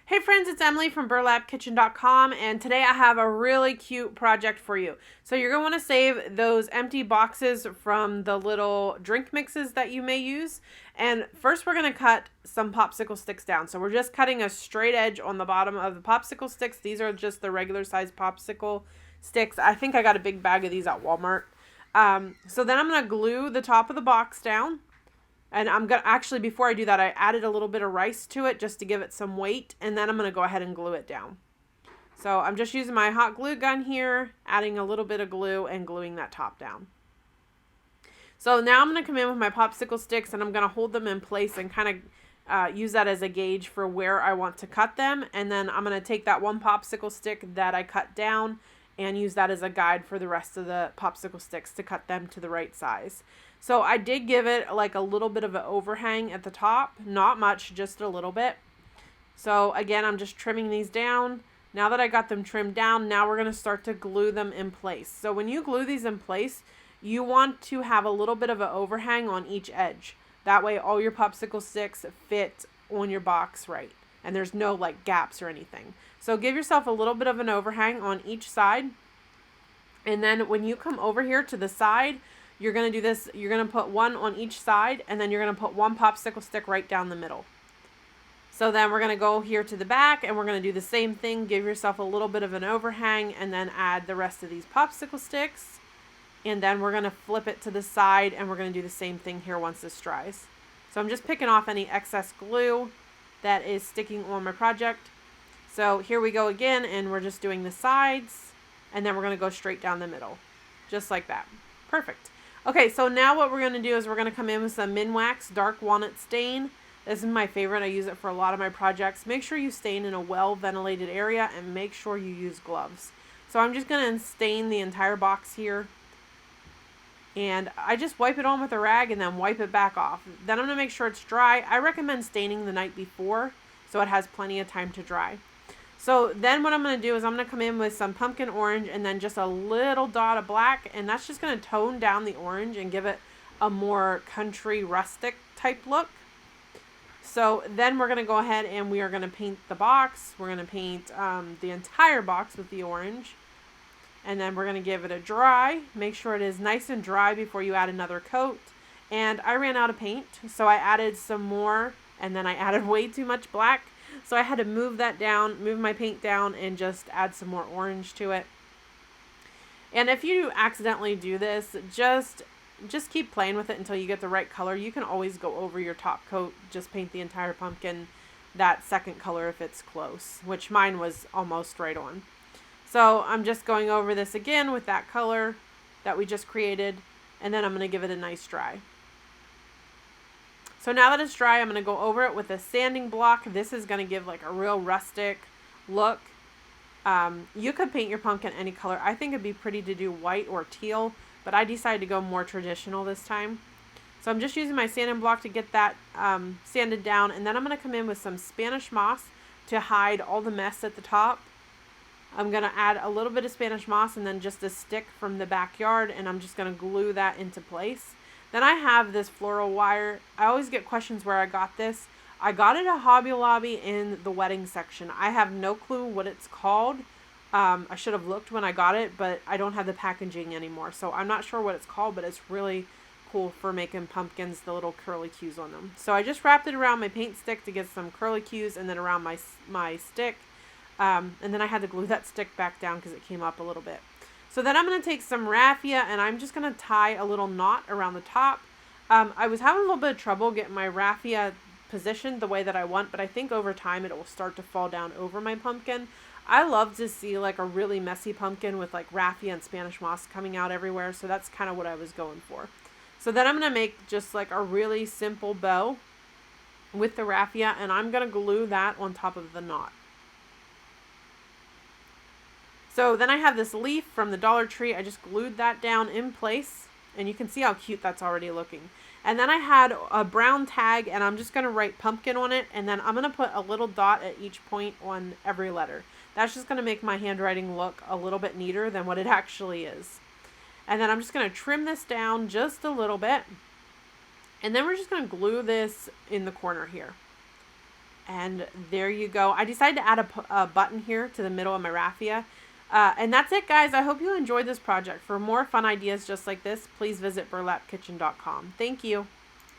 Hey friends, it's Emily from burlapkitchen.com, and today I have a really cute project for you. So you're going to want to save those empty boxes from the little drink mixes that you may use. And first we're going to cut some popsicle sticks down. So we're just cutting a straight edge on the bottom of the popsicle sticks. These are just the regular size popsicle sticks. I think I got a big bag of these at Walmart. So then I'm going to glue the top of the box down. And I'm going to actually, before I do that, I added a little bit of rice to it just to give it some weight. And then I'm going to go ahead and glue it down. So I'm just using my hot glue gun here, adding a little bit of glue and gluing that top down. So now I'm going to come in with my popsicle sticks and I'm going to hold them in place and kind of use that as a gauge for where I want to cut them. And then I'm going to take that one popsicle stick that I cut down and use that as a guide for the rest of the popsicle sticks to cut them to the right size. So I did give it like a little bit of an overhang at the top, not much, just a little bit. So again, I'm just trimming these down. Now that I got them trimmed down, now we're going to start to glue them in place. So when you glue these in place, you want to have a little bit of an overhang on each edge. That way all your popsicle sticks fit on your box right. And there's no like gaps or anything. So give yourself a little bit of an overhang on each side. And then when you come over here to the side, you're going to do this, you're going to put one on each side, and then you're going to put one popsicle stick right down the middle. So then we're going to go here to the back, and we're going to do the same thing. Give yourself a little bit of an overhang, and then add the rest of these popsicle sticks. And then we're going to flip it to the side, and we're going to do the same thing here once this dries. So I'm just picking off any excess glue that is sticking on my project. So here we go again, and we're just doing the sides, and then we're going to go straight down the middle. Just like that. Perfect. Okay, so now what we're going to do is we're going to come in with some Minwax Dark Walnut Stain. This is my favorite. I use it for a lot of my projects. Make sure you stain in a well-ventilated area and make sure you use gloves. So I'm just going to stain the entire box here. And I just wipe it on with a rag and then wipe it back off. Then I'm going to make sure it's dry. I recommend staining the night before so it has plenty of time to dry. So then what I'm going to do is I'm going to come in with some pumpkin orange and then just a little dot of black. And that's just going to tone down the orange and give it a more country rustic type look. So then we're going to go ahead and we are going to paint the box. We're going to paint the entire box with the orange. And then we're going to give it a dry. Make sure it is nice and dry before you add another coat. And I ran out of paint, so I added some more. And then I added way too much black. So I had to move that down, move my paint down, and just add some more orange to it. And if you accidentally do this, just keep playing with it until you get the right color. You can always go over your top coat, just paint the entire pumpkin that second color if it's close, which mine was almost right on. So I'm just going over this again with that color that we just created, and then I'm going to give it a nice dry. So now that it's dry, I'm going to go over it with a sanding block. This is going to give like a real rustic look. You could paint your pumpkin any color. I think it'd be pretty to do white or teal, but I decided to go more traditional this time. So I'm just using my sanding block to get that sanded down, and then I'm going to come in with some Spanish moss to hide all the mess at the top. I'm going to add a little bit of Spanish moss and then just a stick from the backyard, and I'm just going to glue that into place. Then I have this floral wire. I always get questions where I got this. I got it at Hobby Lobby in the wedding section. I have no clue what it's called. I should have looked when I got it, but I don't have the packaging anymore. So I'm not sure what it's called, but it's really cool for making pumpkins, the little curly cues on them. So I just wrapped it around my paint stick to get some curly cues and then around my stick. And then I had to glue that stick back down because it came up a little bit. So then I'm going to take some raffia and I'm just going to tie a little knot around the top. I was having a little bit of trouble getting my raffia positioned the way that I want, but I think over time it will start to fall down over my pumpkin. I love to see like a really messy pumpkin with like raffia and Spanish moss coming out everywhere. So that's kind of what I was going for. So then I'm going to make just like a really simple bow with the raffia, and I'm going to glue that on top of the knot. So then I have this leaf from the Dollar Tree. I just glued that down in place, and you can see how cute that's already looking. And then I had a brown tag, and I'm just going to write pumpkin on it, and then I'm going to put a little dot at each point on every letter. That's just going to make my handwriting look a little bit neater than what it actually is. And then I'm just going to trim this down just a little bit, and then we're just going to glue this in the corner here. And there you go. I decided to add a button here to the middle of my raffia. And that's it, guys. I hope you enjoyed this project. For more fun ideas just like this, please visit burlapkitchen.com. Thank you.